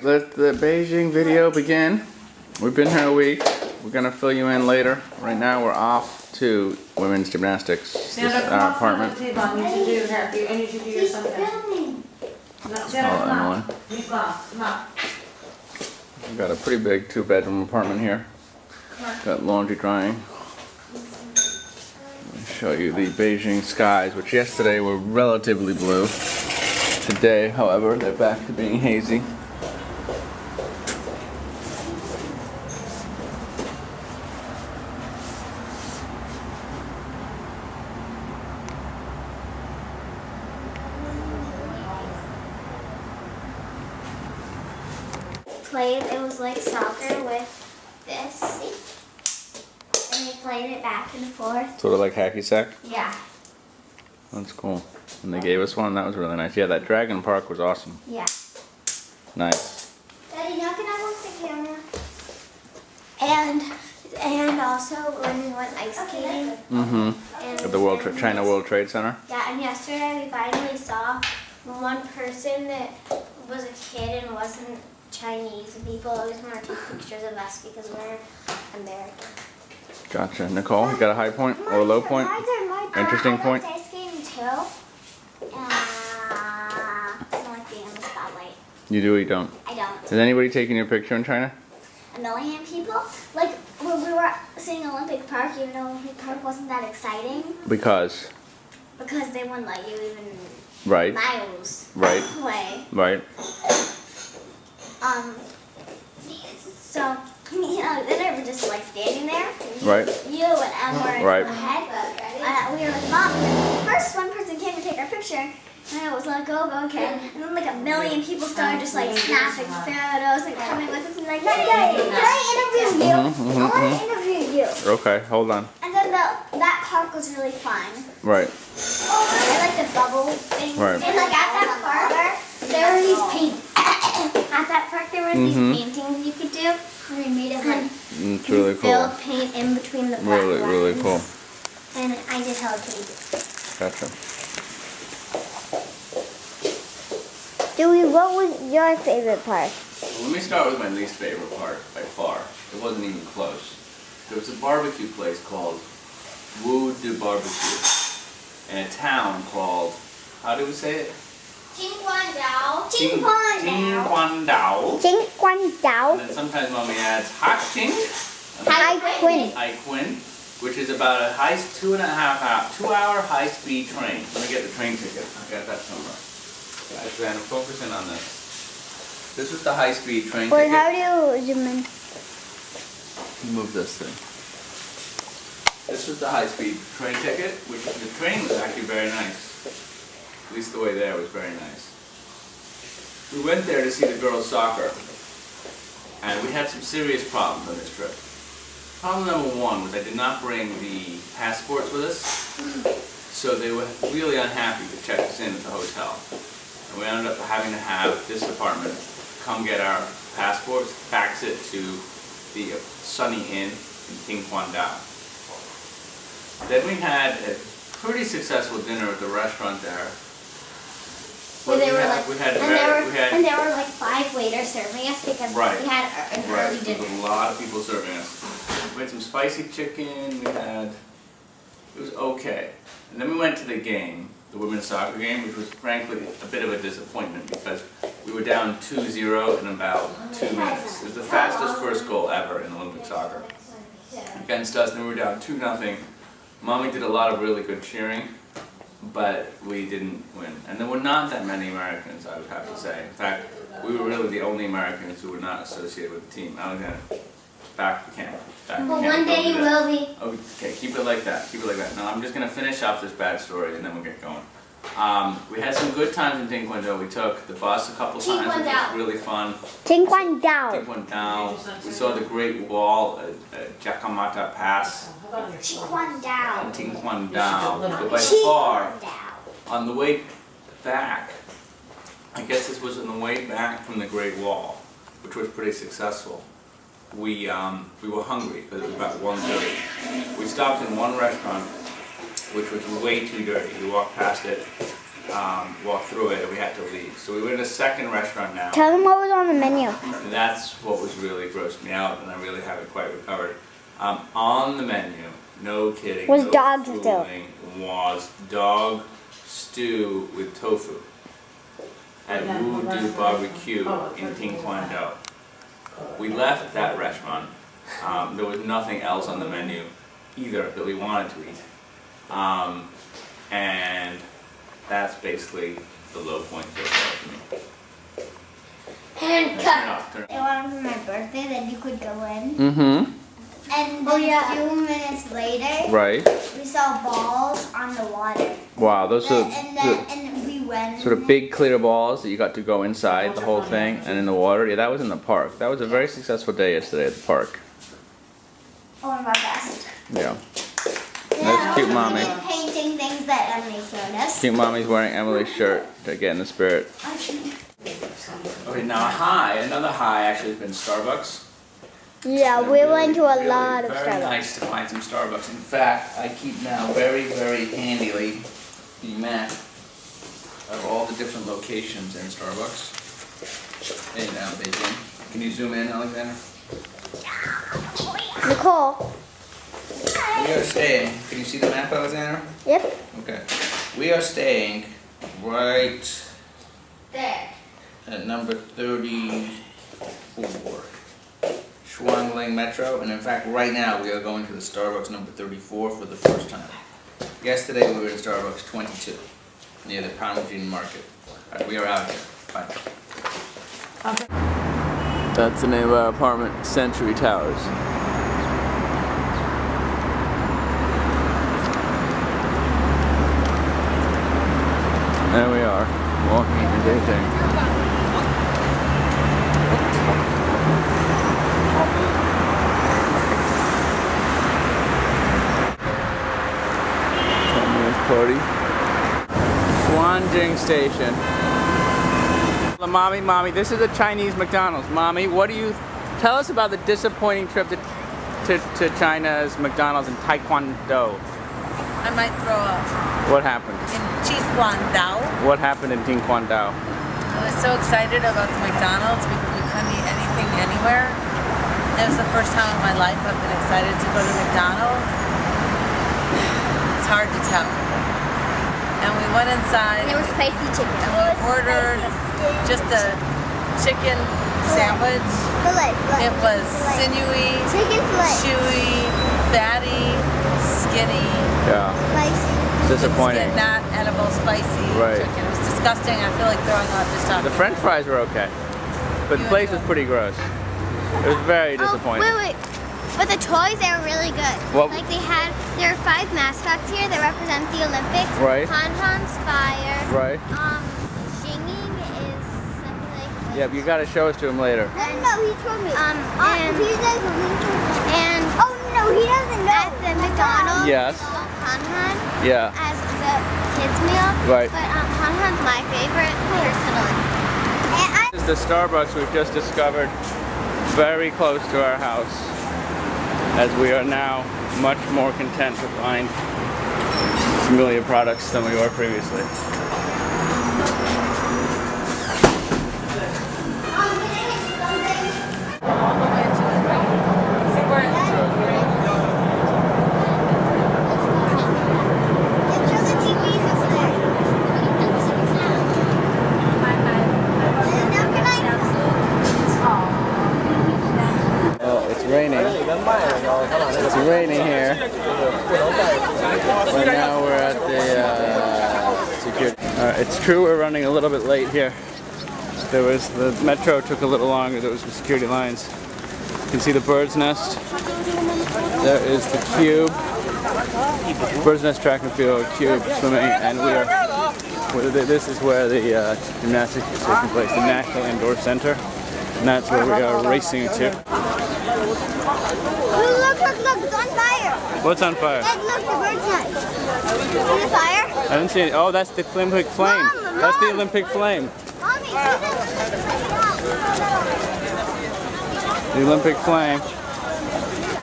let the Beijing video begin. We've been here a week. We're gonna fill you in later. Right now we're off to women's gymnastics. This is our apartment. I need to do your something. Emily. We've got a pretty big 2-bedroom apartment here. Got laundry drying. Let me show you the Beijing skies, which yesterday were relatively blue. Today, however, they're back to being hazy. It was like soccer with this, and they played it back and forth. Sort of like hacky sack? Yeah. That's cool. And they gave us one, that was really nice. Yeah, that Dragon Park was awesome. Yeah. Nice. Daddy, now can I watch the camera? And also when we went ice skating. At the China World Trade Center? Yeah, and yesterday we finally saw one person that was a kid and wasn't Chinese, and people always want to take pictures of us because we're American. Gotcha. Nicole, you got a high point or a low point? Interesting point? I like ice skating too. I don't like being in the spotlight. You do or you don't? I don't. Is anybody taking your picture in China? A million people? Like when we were seeing Olympic Park, even though Olympic Park wasn't that exciting. Because? Because they wouldn't let you even miles away. Right. So, then they were just like standing there. Right. You and Emma were ahead. We were like, Mom. First, one person came to take our picture, and I was like, go, okay. And then like a million people started just like snapping photos and coming with us and like, can I interview you? I want to interview you. Okay, hold on. And then that park was really fun. Right. I like the bubble thing. Right. And like at that park, there were these paintings. At that park, there were these paintings you could do. And we made it like it's really cool. build paint in between the black lines. Really cool. And I did Hello Kitty. Gotcha. Dewey, what was your favorite part? Well, let me start with my least favorite part by far. It wasn't even close. There was a barbecue place called Wu de Barbecue in a town called, how do we say it? Jingguandao. And then sometimes Mommy adds Hai Quinn, which is about a 2-hour high-speed train. Let me get the train ticket. I got that somewhere. Actually, I'm focusing on this. This was the high-speed train ticket. How do you zoom in? Move this thing. This was the high-speed train ticket, which the train was actually very nice. At least the way there was very nice. We went there to see the girls' soccer, and we had some serious problems on this trip. Problem number one was I did not bring the passports with us, so they were really unhappy to check us in at the hotel. And we ended up having to have this department come get our passports, fax it to the Sunny Inn in Qinghuangdao. Then we had a pretty successful dinner at the restaurant there. And there were like 5 waiters serving us because we had an early dinner. There was a lot of people serving us. We had some spicy chicken, it was okay. And then we went to the game, the women's soccer game, which was frankly a bit of a disappointment because we were down 2-0 in about 2 minutes. It was the fastest first goal ever in Olympic soccer against us, and we were down 2-0. Mommy did a lot of really good cheering, but we didn't win. And there were not that many Americans, I would have to say. In fact, we were really the only Americans who were not associated with the team. I'm going to back the camera. But one day you will be. Okay, keep it like that. Keep it like that. Now I'm just going to finish off this bad story and then we'll get going. We had some good times in Qinghuangdao. We took the bus a couple times, which was really fun. Qinghuangdao. We saw the Great Wall at Jakamata Pass. Qinghuangdao. But by far, on the way back, I guess this was on the way back from the Great Wall, which was pretty successful. We were hungry because it was about 1:30. We stopped in one restaurant which was way too dirty. We walked past it walk through it and we had to leave. So we went to a second restaurant now. Tell them what was on the menu. And that's what was really grossed me out, and I really haven't quite recovered. On the menu, no kidding, Was no dog stew. fooling, was dog stew with tofu at Wu Du Barbecue in Tinquandao. We left that restaurant. There was nothing else on the menu either that we wanted to eat. And that's basically the low point so far for me. Handcuffed. They wanted for my birthday that you could go in. Mm-hmm. And then a few minutes later, Right. we saw balls on the water. Wow, those are And we went. sort of big clear balls that you got to go inside the whole thing and in the water. Yeah, that was in the park. That was a very successful day yesterday at the park. One of our best. Yeah. That's cute mommy. Painting things that Emily showed us. Cute mommy's wearing Emily's shirt to get in the spirit. Okay, now another high actually has been Starbucks. Yeah, we went to a lot of Very Starbucks. nice to find some Starbucks. In fact, I keep now very, very handily the map of all the different locations in Starbucks in Beijing. Can you zoom in, Alexander? Nicole. We are staying. Can you see the map, Alexander? Yep. Okay. We are staying right There. at number 34. Shuangling Metro, and in fact right now we are going to the Starbucks number 34 for the first time. Yesterday we were in Starbucks 22 near the Beijing market. Alright, we are out here. Bye. Okay. That's the name of our apartment, Century Towers. There we are, walking in Beijing. Party. Wanjing Station. Mommy, this is a Chinese McDonald's. Mommy, what do you tell us about the disappointing trip to China's McDonald's in Taekwondo? I might throw up. What happened? In Taekwondo. What happened in Tinquandao? I was so excited about the McDonald's because we couldn't eat anything anywhere. It was the first time in my life I've been excited to go to McDonald's. It's hard to tell. And we went inside. There was spicy chicken. And we ordered just a chicken sandwich. Fillet. It was sinewy, Chicken fillet. chewy, fatty, skinny. Yeah. Spicy. Disappointing. Not edible, spicy Right. chicken. It was disgusting. I feel like throwing up just talking. The French fries were okay, but the place was pretty gross. It was very disappointing. Oh, wait. But the toys, they were really good. What? Like there are 5 mascots here that represent the Olympics. Right. Hanhan's fire. Right. Xinging is something like. Yeah, but you got to show it to him later. No, he told me. And he doesn't. And oh no, he doesn't know. At the McDonald's. Yes. Hanhan. Yeah. As the kids meal. Right. But Hanhan's my favorite personally. And This is the Starbucks we've just discovered very close to our house, as we are now much more content to find familiar products than we were previously. Oh, it's raining. It's raining here. Right now we're at the security. It's true we're running a little bit late here. The metro took a little longer. There was some security lines. You can see the bird's nest. There is the cube. Bird's nest track and field, cube, swimming, and this is where the gymnastics is taking place, the National Indoor Center. And that's where we are racing to. look, it's on fire. What's on fire? Look, the bird's nest. See the fire? I didn't see it. Oh, that's the Olympic flame. Mom, That's the Mom. Olympic flame. Mommy, see the The Olympic flame.